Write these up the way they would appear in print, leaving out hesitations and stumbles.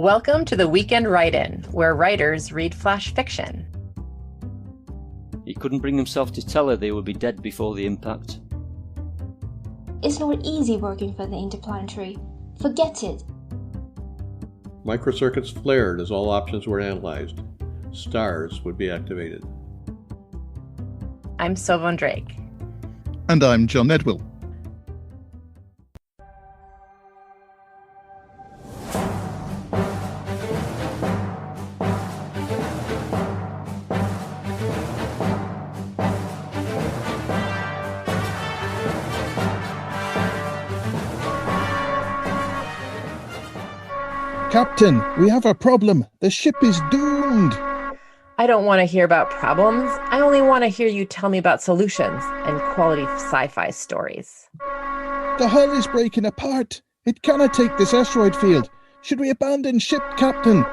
Welcome to the Weekend Write-In, where writers read flash fiction. He couldn't bring himself to tell her they would be dead before the impact. It's not easy working for the Interplanetary. Forget it. Microcircuits flared as all options were analyzed. Stars would be activated. I'm Sylvan Drake. And I'm John Edwill. Captain, we have a problem. The ship is doomed. I don't want to hear about problems. I only want to hear you tell me about solutions and quality sci-fi stories. The hull is breaking apart. It cannot take this asteroid field. Should we abandon ship, Captain?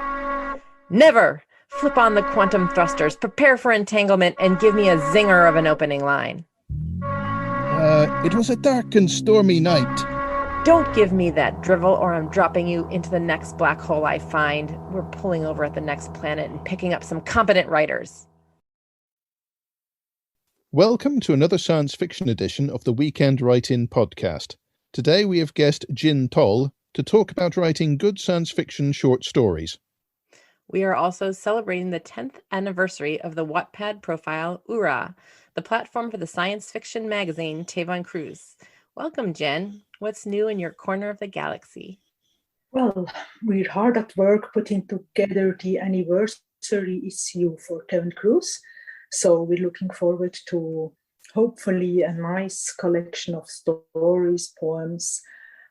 Never! Flip on the quantum thrusters, prepare for entanglement, and give me a zinger of an opening line. It was a dark and stormy night. Don't give me that drivel or I'm dropping you into the next black hole I find. We're pulling over at the next planet and picking up some competent writers. Welcome to another science fiction edition of the Weekend Write-In podcast. Today we have guest Jinn Tiole to talk about writing good science fiction short stories. We are also celebrating the 10th anniversary of the Wattpad profile Ooorah, the platform for the science fiction magazine Tavon Cruz. Welcome, Jen. What's new in your corner of the galaxy? Well, we're hard at work putting together the anniversary issue for Tavon Cruz. So we're looking forward to hopefully a nice collection of stories, poems,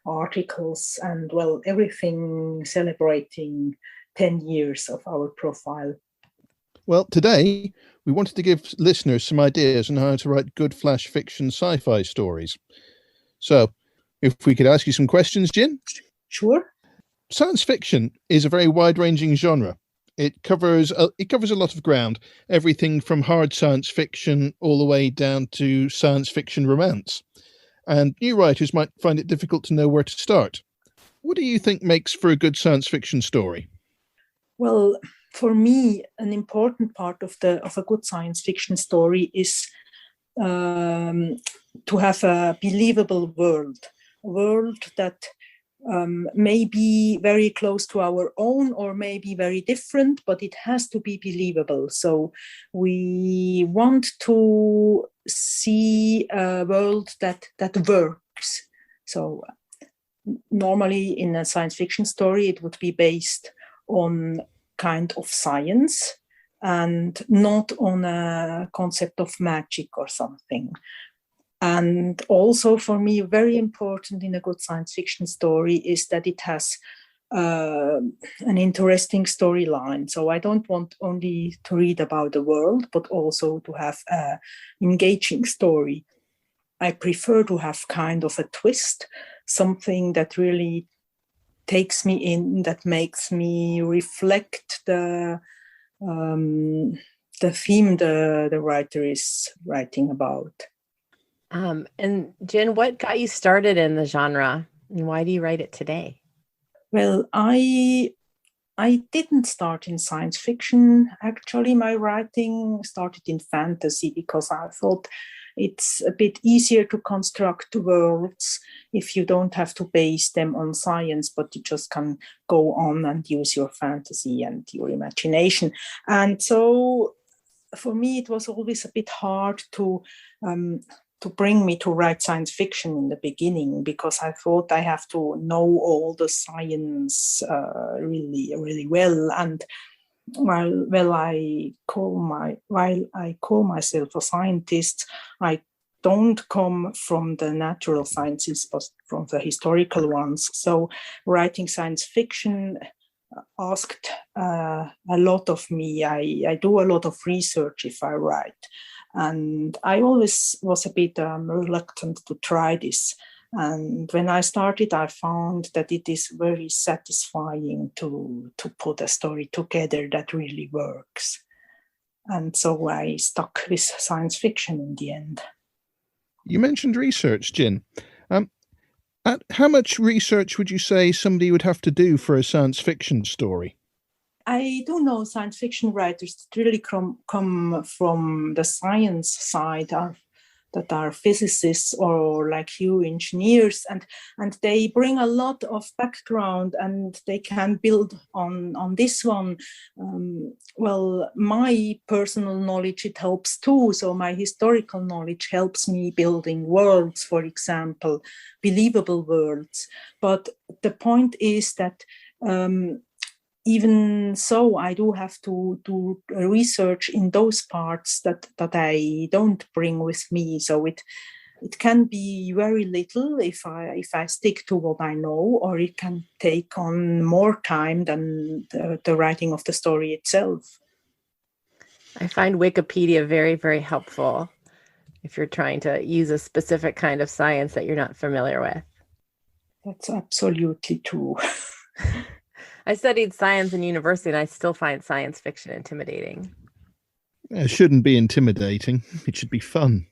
articles, and well, everything celebrating 10 years of our profile. Well, today we wanted to give listeners some ideas on how to write good flash fiction sci-fi stories. So, if we could ask you some questions, Jinn? Sure. Science fiction is a very wide-ranging genre. It covers a lot of ground, everything from hard science fiction all the way down to science fiction romance. And new writers might find it difficult to know where to start. What do you think makes for a good science fiction story? Well, for me, an important part of a good science fiction story is to have a believable world, a world that may be very close to our own or may be very different, but it has to be believable. So we want to see a world that works. So normally in a science fiction story, it would be based on kind of science and not on a concept of magic or something. And also for me, very important in a good science fiction story is that it has an interesting storyline. So I don't want only to read about the world, but also to have an engaging story. I prefer to have kind of a twist, something that really takes me in, that makes me reflect the theme the writer is writing about. And Jen, what got you started in the genre, and why do you write it today? Well, I didn't start in science fiction. Actually, my writing started in fantasy because I thought it's a bit easier to construct worlds if you don't have to base them on science, but you just can go on and use your fantasy and your imagination. And so for me, it was always a bit hard to bring me to write science fiction in the beginning, because I thought I have to know all the science really, really well. And while I call myself a scientist, I don't come from the natural sciences, but from the historical ones. So writing science fiction asked a lot of me. I do a lot of research if I write. And I always was a bit reluctant to try this. And when I started, I found that it is very satisfying to put a story together that really works. And so I stuck with science fiction in the end. You mentioned research, Jinn. How much research would you say somebody would have to do for a science fiction story? I do know science fiction writers that really come from the science side, that are physicists or like you, engineers, and they bring a lot of background and they can build on this one. Well, my personal knowledge, it helps too. So my historical knowledge helps me building worlds, for example, believable worlds. But the point is that even so, I do have to do research in those parts that I don't bring with me. So it can be very little if I stick to what I know, or it can take on more time than the writing of the story itself. I find Wikipedia very, very helpful if you're trying to use a specific kind of science that you're not familiar with. That's absolutely true. I studied science in university and I still find science fiction intimidating. It shouldn't be intimidating. It should be fun.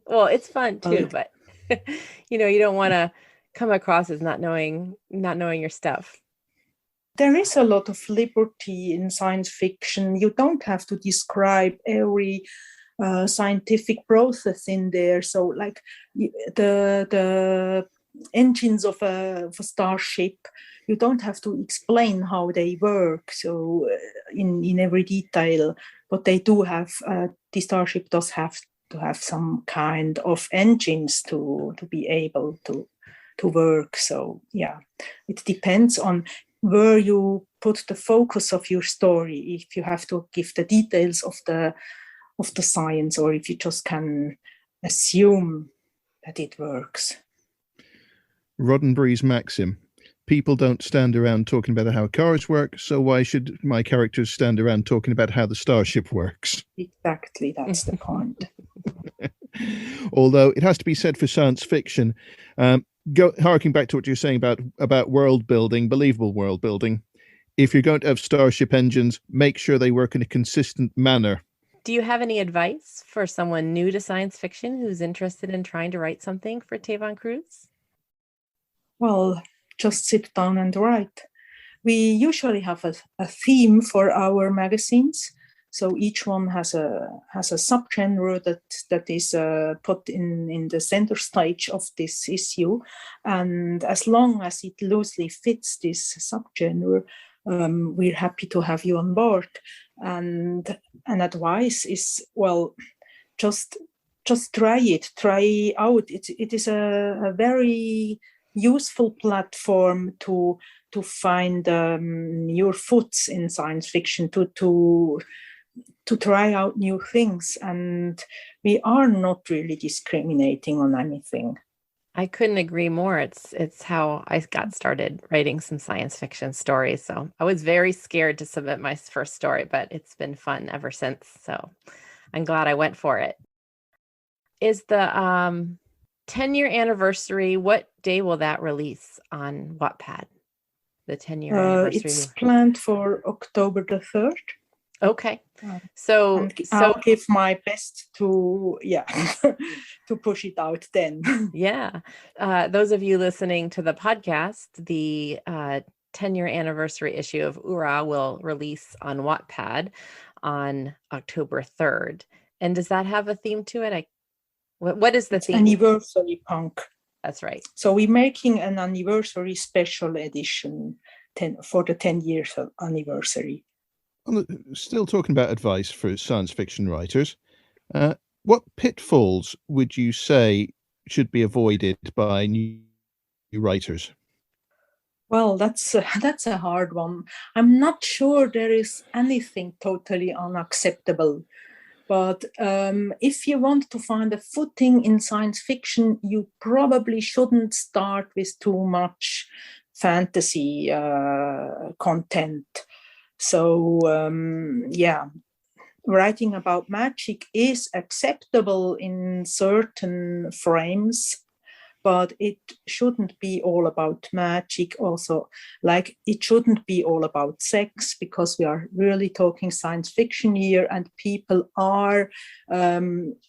Well, it's fun too, but you don't want to come across as not knowing your stuff. There is a lot of liberty in science fiction. You don't have to describe every scientific process in there. So like the engines of a starship, you don't have to explain how they work, so in every detail, but they do have, the starship does have to have some kind of engines to be able to work. So yeah, it depends on where you put the focus of your story, if you have to give the details of the science, or if you just can assume that it works. Roddenberry's maxim: people don't stand around talking about how cars work, so why should my characters stand around talking about how the starship works? Exactly, that's the point. Although it has to be said for science fiction, harking back to what you're saying about world building, believable world building, if you're going to have starship engines, make sure they work in a consistent manner. Do you have any advice for someone new to science fiction who's interested in trying to write something for Tavon Cruz? Well, just sit down and write. We usually have a theme for our magazines. So each one has a subgenre that is put in the center stage of this issue. And as long as it loosely fits this subgenre, we're happy to have you on board. And an advice is, well, just try it, try out. It is a very useful platform to find your foots in science fiction, to try out new things, and we are not really discriminating on anything. I couldn't agree more. It's how I got started writing some science fiction stories. So I was very scared to submit my first story, but it's been fun ever since. So I'm glad I went for it. Is the 10-year anniversary, what day will that release on Wattpad? The 10-year anniversary. It's planned for October the 3rd. Okay. So I'll give my best to to push it out then. Yeah. Those of you listening to the podcast, the 10-year anniversary issue of Ooorah will release on Wattpad on October 3rd. And does that have a theme to it? What is the theme? Anniversary punk. That's right. So we're making an anniversary special edition for the 10 years anniversary. Still talking about advice for science fiction writers, what pitfalls would you say should be avoided by new writers? Well, that's a hard one. I'm not sure there is anything totally unacceptable. But if you want to find a footing in science fiction, you probably shouldn't start with too much fantasy content. So, writing about magic is acceptable in certain frames, but it shouldn't be all about magic also. Like, it shouldn't be all about sex, because we are really talking science fiction here, and people are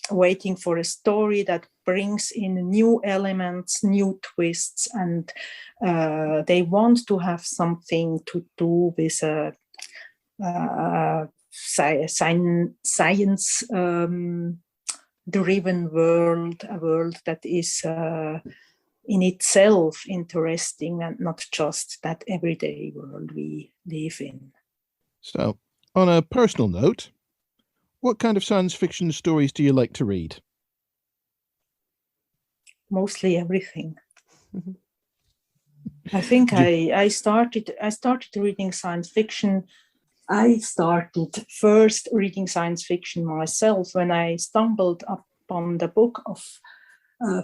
waiting for a story that brings in new elements, new twists, and they want to have something to do with science driven world, a world that is in itself interesting and not just that everyday world we live in. So, on a personal note, what kind of science fiction stories do you like to read? Mostly everything. I think I started reading science fiction. I started first reading science fiction myself when I stumbled upon the book of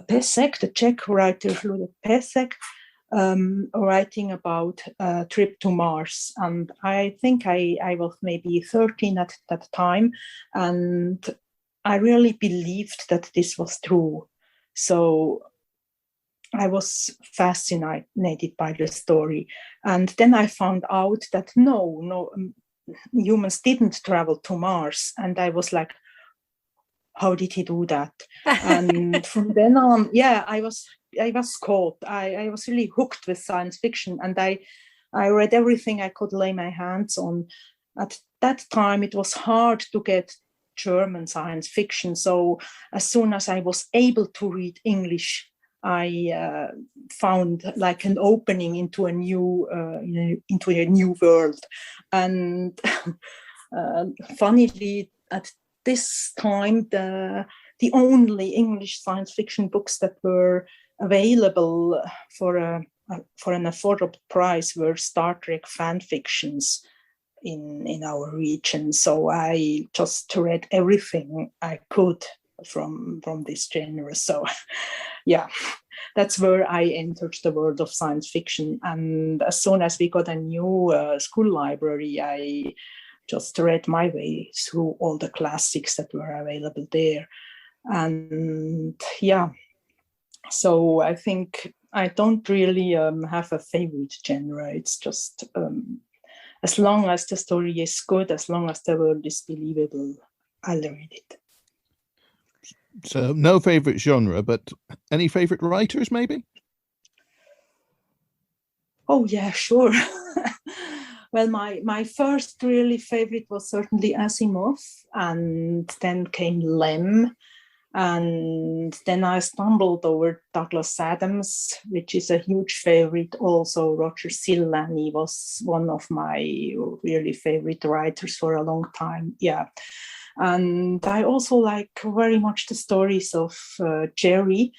Pesek, the Czech writer Ludek Pesek, writing about a trip to Mars. And I think I was maybe 13 at that time, and I really believed that this was true. So I was fascinated by the story. And then I found out that no, humans didn't travel to Mars. And I was like, how did he do that? And from then on, I was caught. I was really hooked with science fiction, and I read everything I could lay my hands on. At that time, it was hard to get German science fiction. So as soon as I was able to read English, I found like an opening into a new world. And funnily, at this time, the only English science fiction books that were available for an affordable price were Star Trek fan fictions in our region. So I just read everything I could from this genre. So yeah, that's where I entered the world of science fiction. And as soon as we got a new school library, I just read my way through all the classics that were available there. And yeah, so I think I don't really have a favorite genre. It's just as long as the story is good, as long as the world is believable, I'll read it. So no favorite genre, but any favorite writers maybe? Oh yeah, sure. Well, my first really favorite was certainly Asimov, and then came Lem, and then I stumbled over Douglas Adams, which is a huge favorite. Also, Roger Sillani was one of my really favorite writers for a long time. Yeah. And I also like very much the stories of Jerry.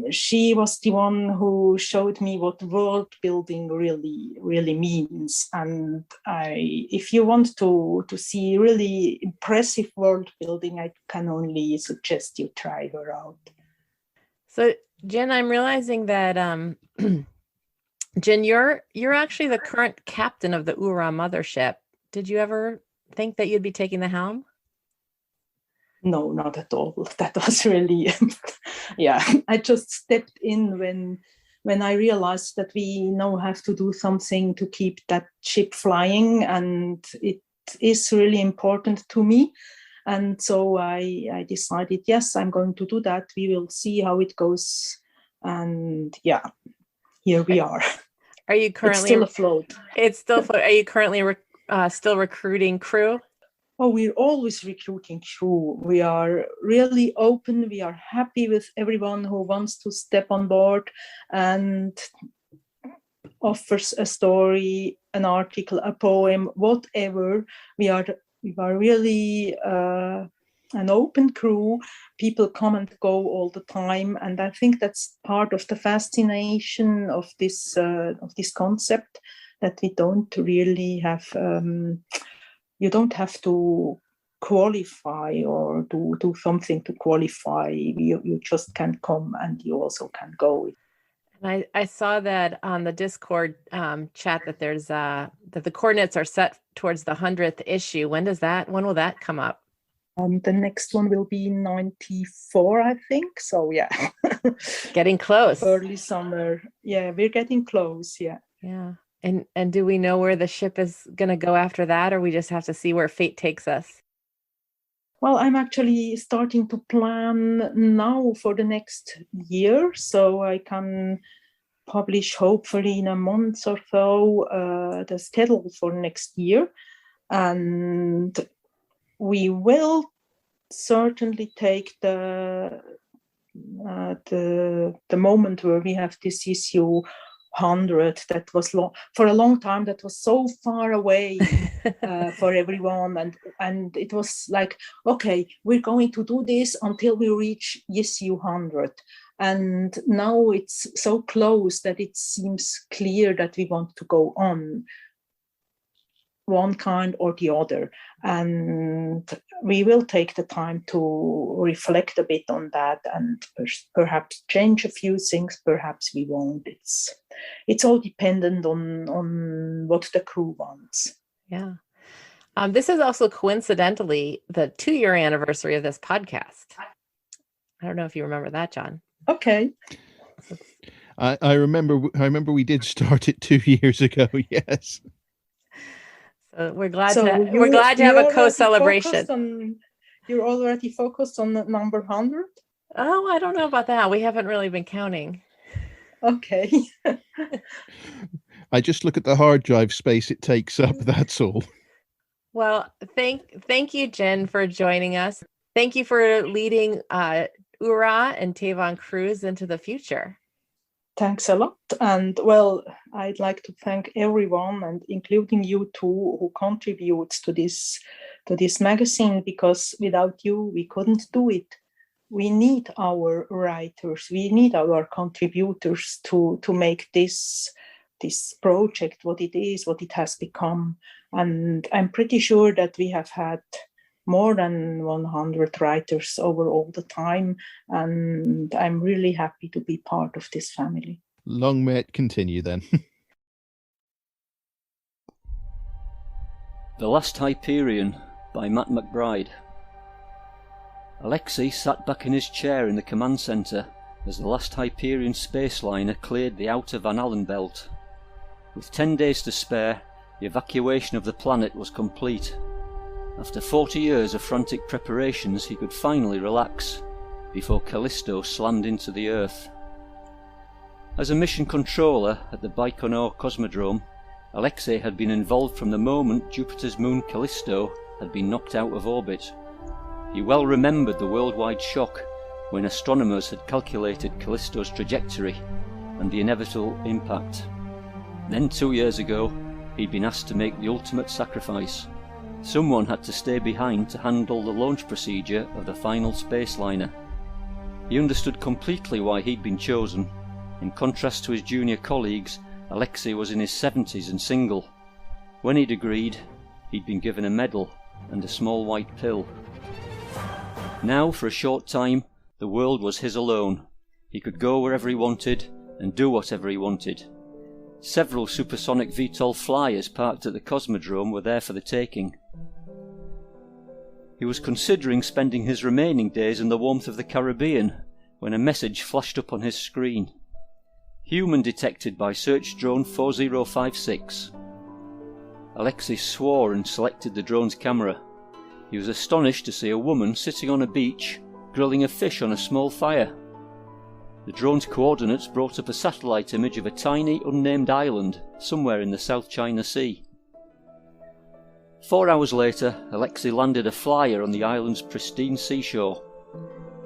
She was the one who showed me what world building really means. And if you want to see really impressive world building, I can only suggest you try her out. So, Jinn, I'm realizing that Jinn, you're actually the current captain of the Ooorah mothership. Did you ever think that you'd be taking the helm? No, not at all. That was really, yeah. I just stepped in when I realized that we now have to do something to keep that ship flying, and it is really important to me. And so I decided, yes, I'm going to do that. We will see how it goes. And yeah, here we are. Are you currently it's still afloat? It's still afloat. Are you currently still recruiting crew? Oh, we're always recruiting crew. We are really open. We are happy with everyone who wants to step on board and offers a story, an article, a poem, whatever. We are really an open crew. People come and go all the time, and I think that's part of the fascination of this concept, that we don't really have. You don't have to qualify or do something to qualify. You just can come, and you also can go. And I saw that on the Discord chat that there's that the coordinates are set towards the 100th issue. When will that come up? The next one will be 94, I think. So yeah, getting close. Early summer. Yeah, we're getting close. Yeah. Yeah. And do we know where the ship is going to go after that, or we just have to see where fate takes us? Well, I'm actually starting to plan now for the next year, so I can publish hopefully in a month or so the schedule for next year. And we will certainly take the moment where we have this issue 100 that was for a long time, that was so far away for everyone, and it was like, okay, we're going to do this until we reach issue 100, and now it's so close that it seems clear that we want to go on one kind or the other, and we will take the time to reflect a bit on that and perhaps change a few things, perhaps we won't. It's all dependent on what the crew wants. Yeah. This is also coincidentally the 2-year anniversary of this podcast. I don't know if you remember that, John. Okay. I remember we did start it 2 years ago. Yes. So we're glad to have a co-celebration. You're already focused on number 100? Oh, I don't know about that. We haven't really been counting. Okay. I just look at the hard drive space it takes up, that's all. Well, thank you, Jinn, for joining us. Thank you for leading Ooorah and Tavon Cruise into the future. Thanks a lot. And well, I'd like to thank everyone, and including you too, who contributes to this magazine, because without you, we couldn't do it. We need our writers, we need our contributors to make this project what it is, what it has become. And I'm pretty sure that we have had more than 100 writers over all the time, and I'm really happy to be part of this family. Long may it continue then. The Last Hyperion by Matt McBride. Alexei sat back in his chair in the command centre as the last Hyperion space liner cleared the outer Van Allen belt. With 10 days to spare, the evacuation of the planet was complete. After 40 years of frantic preparations, he could finally relax before Callisto slammed into the Earth. As a mission controller at the Baikonur Cosmodrome, Alexei had been involved from the moment Jupiter's moon Callisto had been knocked out of orbit. He well remembered the worldwide shock when astronomers had calculated Callisto's trajectory and the inevitable impact. Then 2 years ago, he'd been asked to make the ultimate sacrifice. Someone had to stay behind to handle the launch procedure of the final space liner. He understood completely why he'd been chosen. In contrast to his junior colleagues, Alexei was in his 70s and single. When he'd agreed, he'd been given a medal and a small white pill. Now, for a short time, the world was his alone. He could go wherever he wanted and do whatever he wanted. Several supersonic VTOL flyers parked at the Cosmodrome were there for the taking. He was considering spending his remaining days in the warmth of the Caribbean when a message flashed up on his screen. Human detected by search drone 4056. Alexei swore and selected the drone's camera. He was astonished to see a woman sitting on a beach, grilling a fish on a small fire. The drone's coordinates brought up a satellite image of a tiny, unnamed island somewhere in the South China Sea. 4 hours later, Alexei landed a flyer on the island's pristine seashore.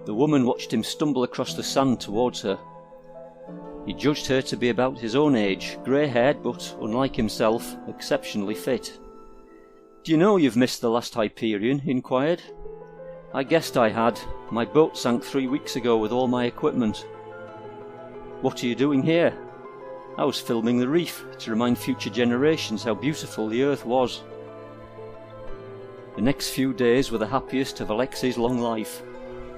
The woman watched him stumble across the sand towards her. He judged her to be about his own age, grey-haired but, unlike himself, exceptionally fit. "Do you know you've missed the last Hyperion?" he inquired. "I guessed I had. My boat sank 3 weeks ago with all my equipment." "What are you doing here?" "I was filming the reef to remind future generations how beautiful the Earth was." The next few days were the happiest of Alexei's long life.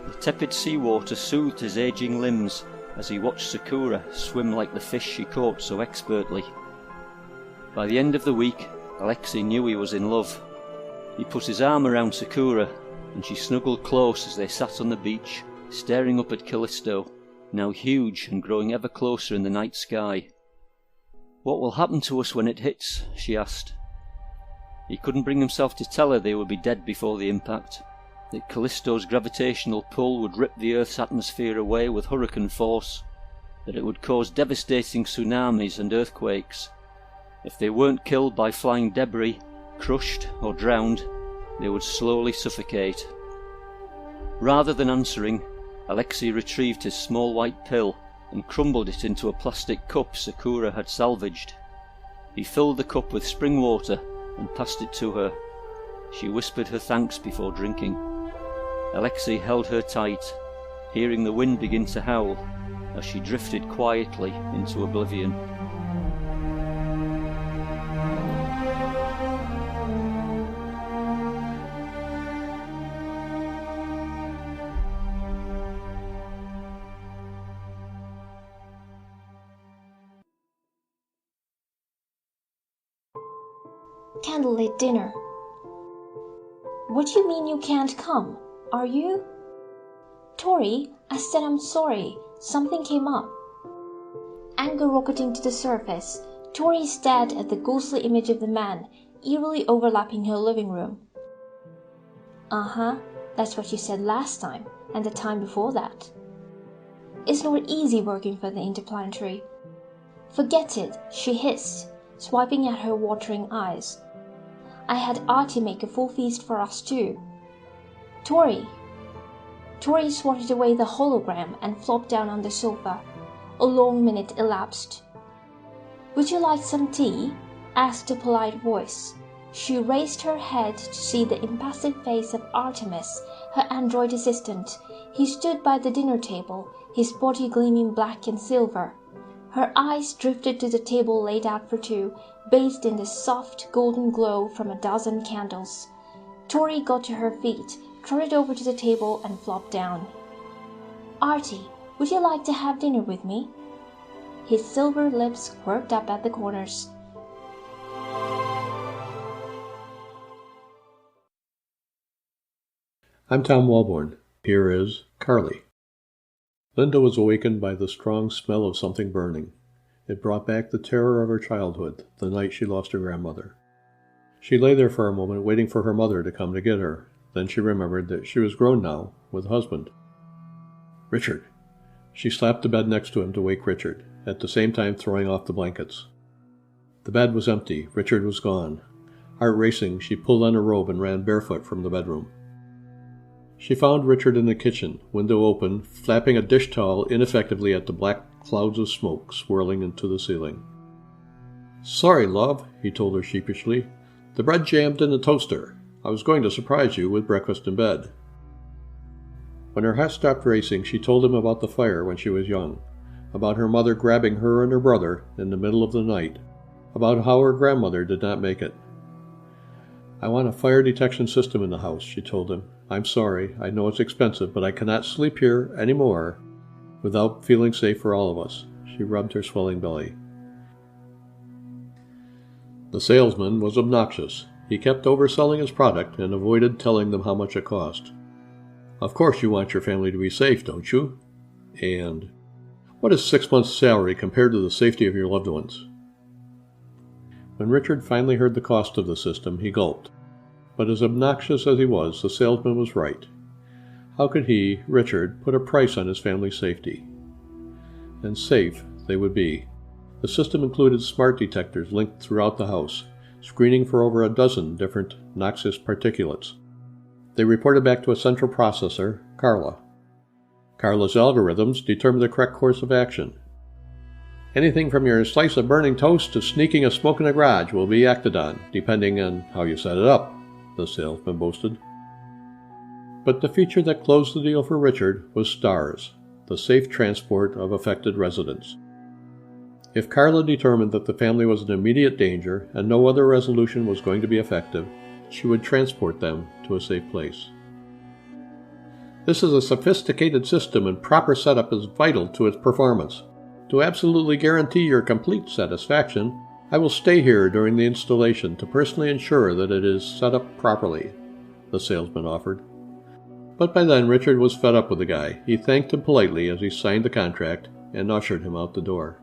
The tepid seawater soothed his aging limbs as he watched Sakura swim like the fish she caught so expertly. By the end of the week, Alexei knew he was in love. He put his arm around Sakura, and she snuggled close as they sat on the beach, staring up at Callisto, now huge and growing ever closer in the night sky. "What will happen to us when it hits?" she asked. He couldn't bring himself to tell her they would be dead before the impact. that Callisto's gravitational pull would rip the Earth's atmosphere away with hurricane force, that it would cause devastating tsunamis and earthquakes. If they weren't killed by flying debris, crushed or drowned, they would slowly suffocate. Rather than answering, Alexei retrieved his small white pill and crumbled it into a plastic cup Sakura had salvaged. He filled the cup with spring water and passed it to her. She whispered her thanks before drinking. Alexei held her tight, hearing the wind begin to howl as she drifted quietly into oblivion. Candlelit dinner. What do you mean you can't come? Are you? Tori, I said I'm sorry. Something came up. Anger rocketing to the surface, Tori stared at the ghostly image of the man, eerily overlapping her living room. Uh-huh, that's what you said last time, and the time before that. It's not easy working for the Interplanetary. Forget it, she hissed, swiping at her watering eyes. I had Artie make a full feast for us too. Tori swatted away the hologram and flopped down on the sofa. A long minute elapsed. Would you like some tea? Asked a polite voice. She raised her head to see the impassive face of Artemis, her android assistant. He stood by the dinner table, his body gleaming black and silver. Her eyes drifted to the table laid out for two, bathed in the soft golden glow from a dozen candles. Tori got to her feet, trotted over to the table and flopped down. Artie, would you like to have dinner with me? His silver lips quirked up at the corners. I'm Tom Walborn. Here is Carly. Linda was awakened by the strong smell of something burning. It brought back the terror of her childhood, the night she lost her grandmother. She lay there for a moment, waiting for her mother to come to get her. Then she remembered that she was grown now, with a husband. Richard. She slapped the bed next to him to wake Richard, at the same time throwing off the blankets. The bed was empty. Richard was gone. Heart racing, she pulled on her robe and ran barefoot from the bedroom. She found Richard in the kitchen, window open, flapping a dish towel ineffectively at the black clouds of smoke swirling into the ceiling. Sorry, love, he told her sheepishly. The bread jammed in the toaster. I was going to surprise you with breakfast in bed. When her heart stopped racing, she told him about the fire when she was young, about her mother grabbing her and her brother in the middle of the night, about how her grandmother did not make it. I want a fire detection system in the house, she told him. I'm sorry, I know it's expensive, but I cannot sleep here any more without feeling safe for all of us. She rubbed her swelling belly. The salesman was obnoxious. He kept overselling his product and avoided telling them how much it cost. Of course you want your family to be safe, don't you? And what is 6 months' salary compared to the safety of your loved ones? When Richard finally heard the cost of the system, he gulped. But as obnoxious as he was, the salesman was right. How could he, Richard, put a price on his family's safety? And safe they would be. The system included smart detectors linked throughout the house, screening for over a dozen different noxious particulates. They reported back to a central processor, Carla. Carla's algorithms determined the correct course of action. Anything from your slice of burning toast to sneaking a smoke in a garage will be acted on, depending on how you set it up, the salesman boasted. But the feature that closed the deal for Richard was STARS, the safe transport of affected residents. If Carla determined that the family was in immediate danger and no other resolution was going to be effective, she would transport them to a safe place. This is a sophisticated system and proper setup is vital to its performance. To absolutely guarantee your complete satisfaction, I will stay here during the installation to personally ensure that it is set up properly, the salesman offered. But by then Richard was fed up with the guy. He thanked him politely as he signed the contract and ushered him out the door.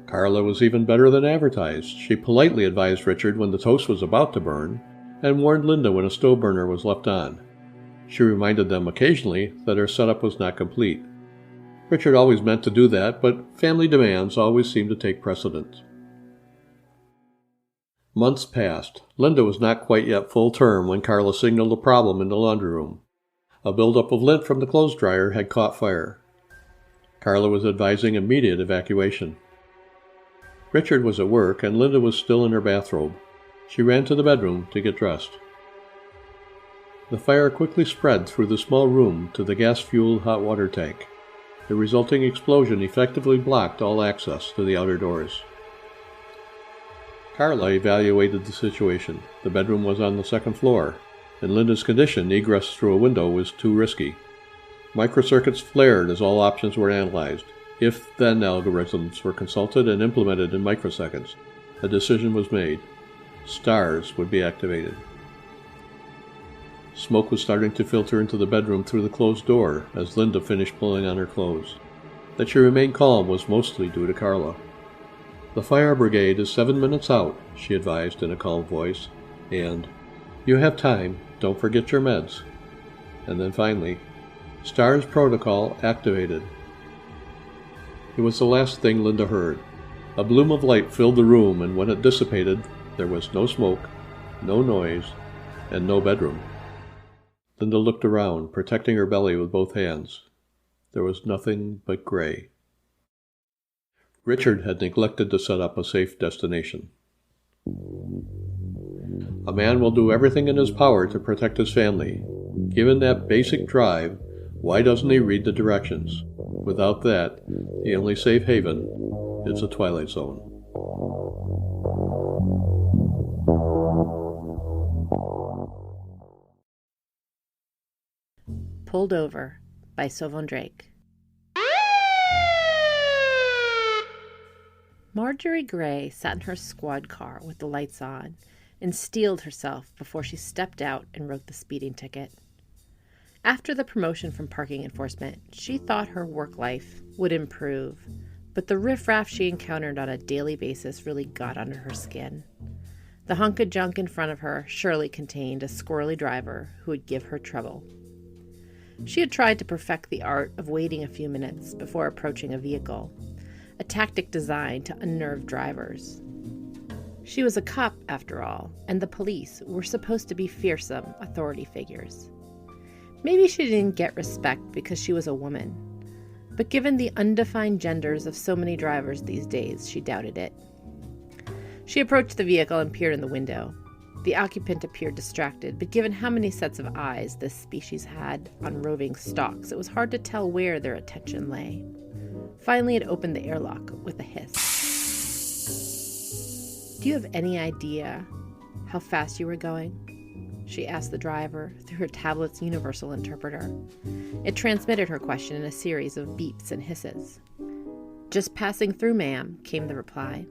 Carla was even better than advertised. She politely advised Richard when the toast was about to burn, and warned Linda when a stove burner was left on. She reminded them occasionally that her setup was not complete. Richard always meant to do that, but family demands always seemed to take precedence. Months passed. Linda was not quite yet full term when Carla signaled a problem in the laundry room. A buildup of lint from the clothes dryer had caught fire. Carla was advising immediate evacuation. Richard was at work, and Linda was still in her bathrobe. She ran to the bedroom to get dressed. The fire quickly spread through the small room to the gas-fueled hot water tank. The resulting explosion effectively blocked all access to the outer doors. Carla evaluated the situation. The bedroom was on the second floor. In Linda's condition, egress through a window was too risky. Microcircuits flared as all options were analyzed. If-then algorithms were consulted and implemented in microseconds. A decision was made. Stars would be activated. Smoke was starting to filter into the bedroom through the closed door as Linda finished pulling on her clothes. That she remained calm was mostly due to Carla. "The fire brigade is 7 minutes out," she advised in a calm voice, and, "You have time, don't forget your meds." And then finally, "STARS protocol activated." It was the last thing Linda heard. A bloom of light filled the room, and when it dissipated, there was no smoke, no noise, and no bedroom. Linda looked around, protecting her belly with both hands. There was nothing but gray. Richard had neglected to set up a safe destination. A man will do everything in his power to protect his family. Given that basic drive, why doesn't he read the directions? Without that, the only safe haven is the Twilight Zone. Pulled Over by Sylvan Drake. Marjorie Gray sat in her squad car with the lights on and steeled herself before she stepped out and wrote the speeding ticket. After the promotion from parking enforcement, she thought her work life would improve, but the riffraff she encountered on a daily basis really got under her skin. The hunk of junk in front of her surely contained a squirrely driver who would give her trouble. She had tried to perfect the art of waiting a few minutes before approaching a vehicle, a tactic designed to unnerve drivers. She was a cop, after all, and the police were supposed to be fearsome authority figures. Maybe she didn't get respect because she was a woman, but given the undefined genders of so many drivers these days, she doubted it. She approached the vehicle and peered in the window. The occupant appeared distracted, but given how many sets of eyes this species had on roving stalks, it was hard to tell where their attention lay. Finally, it opened the airlock with a hiss. "Do you have any idea how fast you were going?" she asked the driver through her tablet's universal interpreter. It transmitted her question in a series of beeps and hisses. "Just passing through, ma'am," came the reply.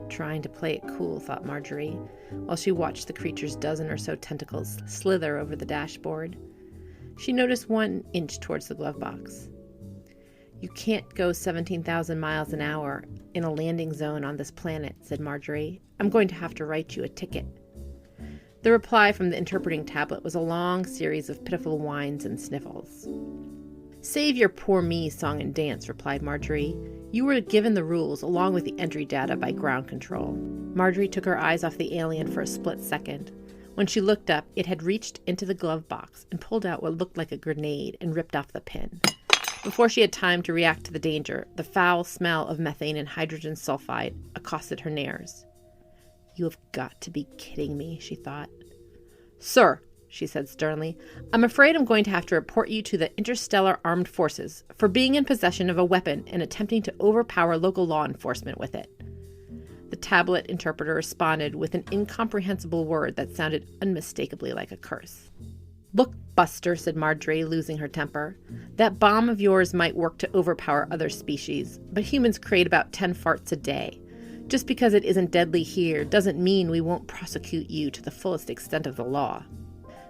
Trying to play it cool, thought Marjorie, while she watched the creature's dozen or so tentacles slither over the dashboard. She noticed 1 inch towards the glove box. "You can't go 17,000 miles an hour in a landing zone on this planet," said Marjorie. "I'm going to have to write you a ticket." The reply from the interpreting tablet was a long series of pitiful whines and sniffles. "Save your poor me song and dance," replied Marjorie. "You were given the rules along with the entry data by ground control." Marjorie took her eyes off the alien for a split second. When she looked up, it had reached into the glove box and pulled out what looked like a grenade and ripped off the pin. Before she had time to react to the danger, the foul smell of methane and hydrogen sulfide accosted her nares. "You have got to be kidding me," she thought. "Sir," she said sternly, "I'm afraid I'm going to have to report you to the Interstellar Armed Forces for being in possession of a weapon and attempting to overpower local law enforcement with it." The tablet interpreter responded with an incomprehensible word that sounded unmistakably like a curse. "Look, Buster," said Marjorie, losing her temper. "That bomb of yours might work to overpower other species, but humans create about 10 farts a day. Just because it isn't deadly here doesn't mean we won't prosecute you to the fullest extent of the law."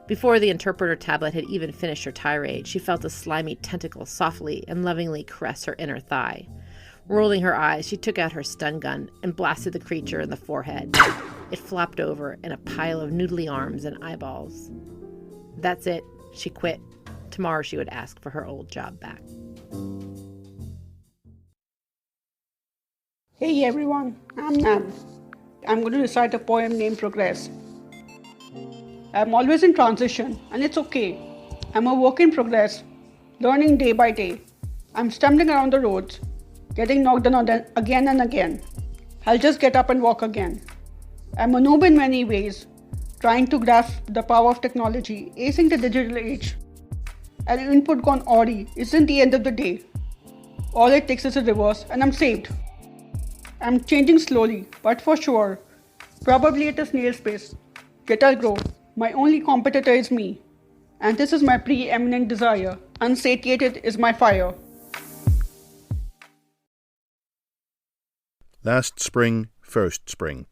Before the interpreter tablet had even finished her tirade, she felt a slimy tentacle softly and lovingly caress her inner thigh. Rolling her eyes, she took out her stun gun and blasted the creature in the forehead. It flopped over in a pile of noodly arms and eyeballs. That's it. She quit. Tomorrow she would ask for her old job back. Hey everyone, I'm Nan. I'm going to recite a poem named Progress. I'm always in transition, and it's okay. I'm a work in progress, learning day by day. I'm stumbling around the roads, getting knocked down again and again. I'll just get up and walk again. I'm a noob in many ways, trying to grasp the power of technology, acing the digital age. An input gone awry isn't the end of the day. All it takes is a reverse, and I'm saved. I'm changing slowly, but for sure. Probably at a snail's pace. Yet I'll grow. My only competitor is me. And this is my preeminent desire. Unsatiated is my fire. Last Spring, First Spring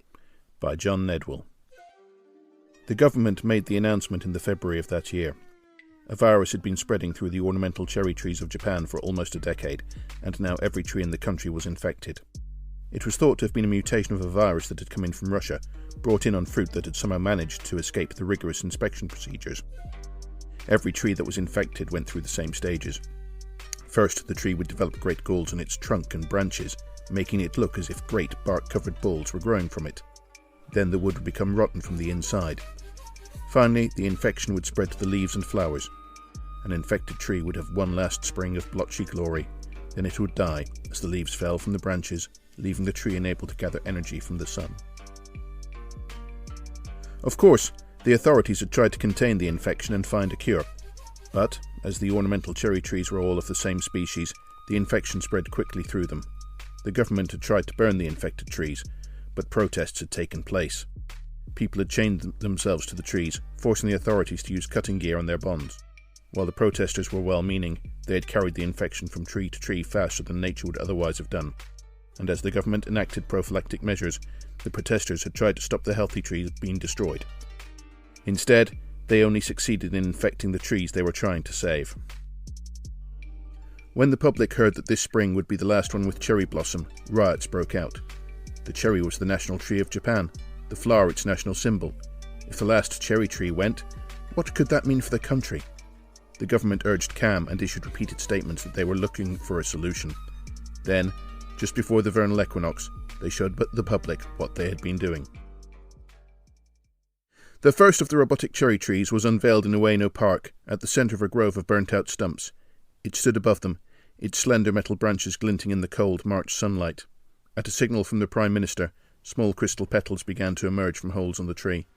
by John Nedwell. The government made the announcement in the February of that year. A virus had been spreading through the ornamental cherry trees of Japan for almost a decade, and now every tree in the country was infected. It was thought to have been a mutation of a virus that had come in from Russia, brought in on fruit that had somehow managed to escape the rigorous inspection procedures. Every tree that was infected went through the same stages. First, the tree would develop great galls on its trunk and branches, making it look as if great bark-covered balls were growing from it. Then the wood would become rotten from the inside. Finally, the infection would spread to the leaves and flowers. An infected tree would have one last spring of blotchy glory. Then it would die as the leaves fell from the branches, leaving the tree unable to gather energy from the sun. Of course, the authorities had tried to contain the infection and find a cure. But, as the ornamental cherry trees were all of the same species, the infection spread quickly through them. The government had tried to burn the infected trees, but protests had taken place. People had chained themselves to the trees, forcing the authorities to use cutting gear on their bonds. While the protesters were well-meaning, they had carried the infection from tree to tree faster than nature would otherwise have done. And as the government enacted prophylactic measures, the protesters had tried to stop the healthy trees being destroyed. Instead, they only succeeded in infecting the trees they were trying to save. When the public heard that this spring would be the last one with cherry blossom, riots broke out. The cherry was the national tree of Japan, the flower its national symbol. If the last cherry tree went, what could that mean for the country? The government urged calm and issued repeated statements that they were looking for a solution. Then, just before the vernal equinox, they showed the public what they had been doing. The first of the robotic cherry trees was unveiled in Ueno Park, at the centre of a grove of burnt-out stumps. It stood above them, its slender metal branches glinting in the cold March sunlight. At a signal from the Prime Minister, small crystal petals began to emerge from holes on the tree.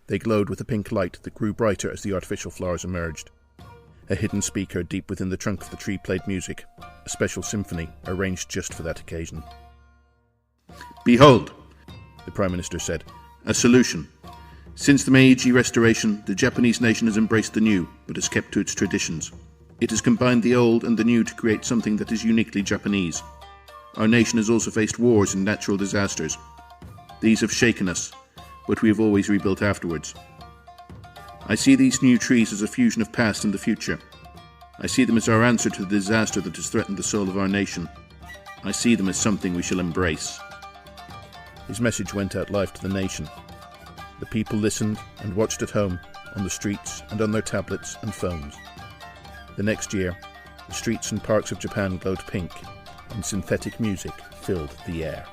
They glowed with a pink light that grew brighter as the artificial flowers emerged. A hidden speaker deep within the trunk of the tree played music, a special symphony arranged just for that occasion. "Behold," the Prime Minister said, "a solution. Since the Meiji Restoration, the Japanese nation has embraced the new, but has kept to its traditions. It has combined the old and the new to create something that is uniquely Japanese. Our nation has also faced wars and natural disasters. These have shaken us, but we have always rebuilt afterwards. I see these new trees as a fusion of past and the future. I see them as our answer to the disaster that has threatened the soul of our nation. I see them as something we shall embrace." His message went out live to the nation. The people listened and watched at home, on the streets and on their tablets and phones. The next year, the streets and parks of Japan glowed pink, and synthetic music filled the air.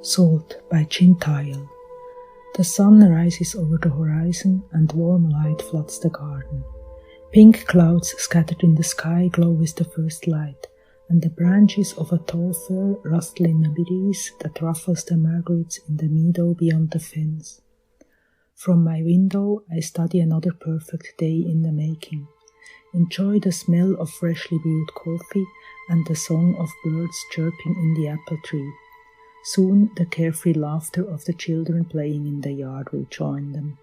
Salt by Jinn Tiole. The sun rises over the horizon and warm light floods the garden. Pink clouds scattered in the sky glow with the first light, and the branches of a tall fir rustle in a breeze that ruffles the marguerites in the meadow beyond the fence. From my window I study another perfect day in the making, enjoy the smell of freshly brewed coffee and the song of birds chirping in the apple tree. Soon the carefree laughter of the children playing in the yard will join them.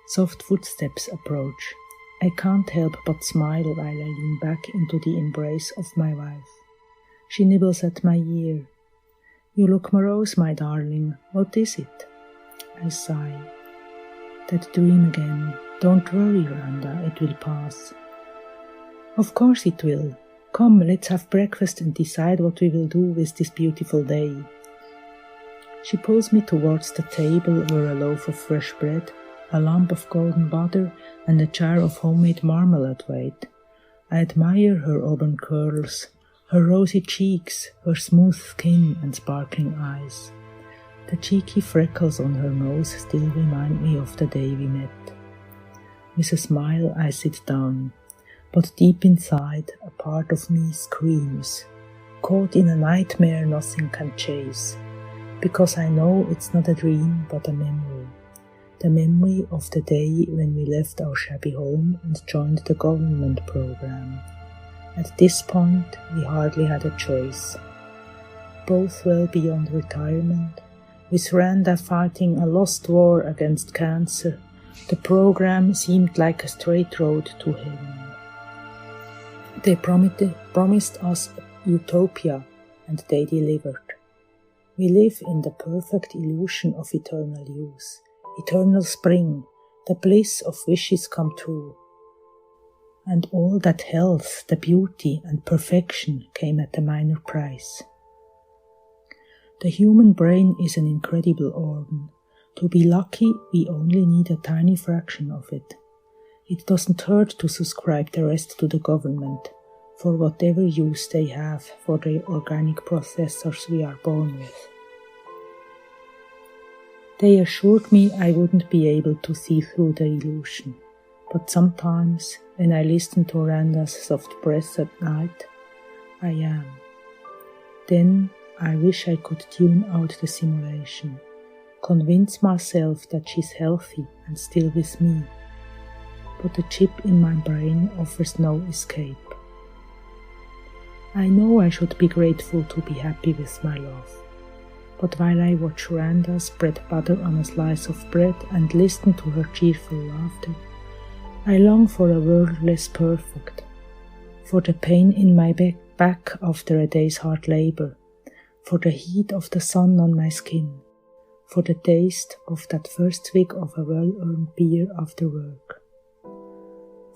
Soft footsteps approach. I can't help but smile while I lean back into the embrace of my wife. She nibbles at my ear. "You look morose, my darling. What is it?" I sigh. That dream again, Don't worry, Randa, it will pass. Of course it will. Come, let's have breakfast and decide what we will do with this beautiful day. She pulls me towards the table where a loaf of fresh bread, a lump of golden butter, and a jar of homemade marmalade wait. I admire her auburn curls, her rosy cheeks, her smooth skin and sparkling eyes. The cheeky freckles on her nose still remind me of the day we met. With a smile I sit down, but deep inside a part of me screams, caught in a nightmare nothing can chase, because I know it's not a dream but a memory. The memory of the day when we left our shabby home and joined the government program. At this point we hardly had a choice. Both well beyond retirement, with Randa fighting a lost war against cancer, the program seemed like a straight road to heaven. They promised us utopia, and they delivered. We live in the perfect illusion of eternal youth, eternal spring, the bliss of wishes come true. And all that health, the beauty and perfection came at a minor price. The human brain is an incredible organ. To be lucky, we only need a tiny fraction of it. It doesn't hurt to subscribe the rest to the government, for whatever use they have for the organic processors we are born with. They assured me I wouldn't be able to see through the illusion, but sometimes, when I listen to Randa's soft breath at night, I am. Then I wish I could tune out the simulation, convince myself that she's healthy and still with me, but the chip in my brain offers no escape. I know I should be grateful to be happy with my love, but while I watch Randa spread butter on a slice of bread and listen to her cheerful laughter, I long for a world less perfect, for the pain in my back after a day's hard labor, for the heat of the sun on my skin, for the taste of that first swig of a well-earned beer after work,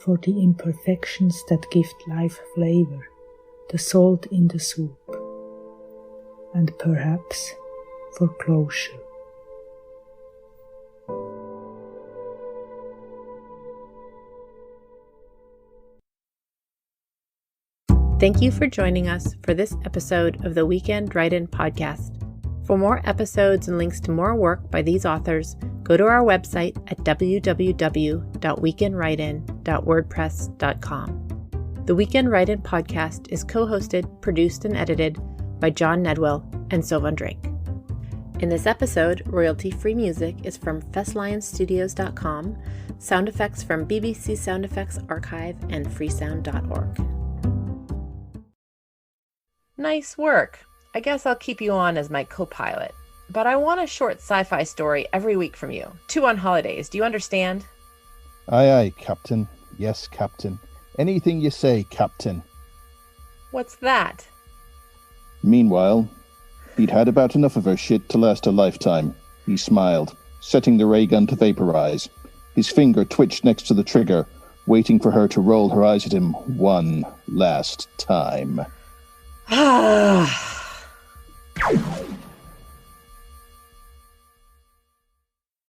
for the imperfections that give life flavor, the salt in the soup, and perhaps for closure. Thank you for joining us for this episode of the Weekend Write-In podcast. For more episodes and links to more work by these authors, go to our website at www.weekendwritein.wordpress.com. The Weekend Write-In podcast is co-hosted, produced, and edited by John Nedwell and Sylvan Drake. In this episode, royalty-free music is from festlionstudios.com, sound effects from BBC Sound Effects Archive and freesound.org. Nice work. I guess I'll keep you on as my co-pilot. But I want a short sci-fi story every week from you. 2 on holidays. Do you understand? Aye, aye, Captain. Yes, Captain. Anything you say, Captain. What's that? Meanwhile, he'd had about enough of her shit to last a lifetime. He smiled, setting the ray gun to vaporize. His finger twitched next to the trigger, waiting for her to roll her eyes at him one last time. Ah.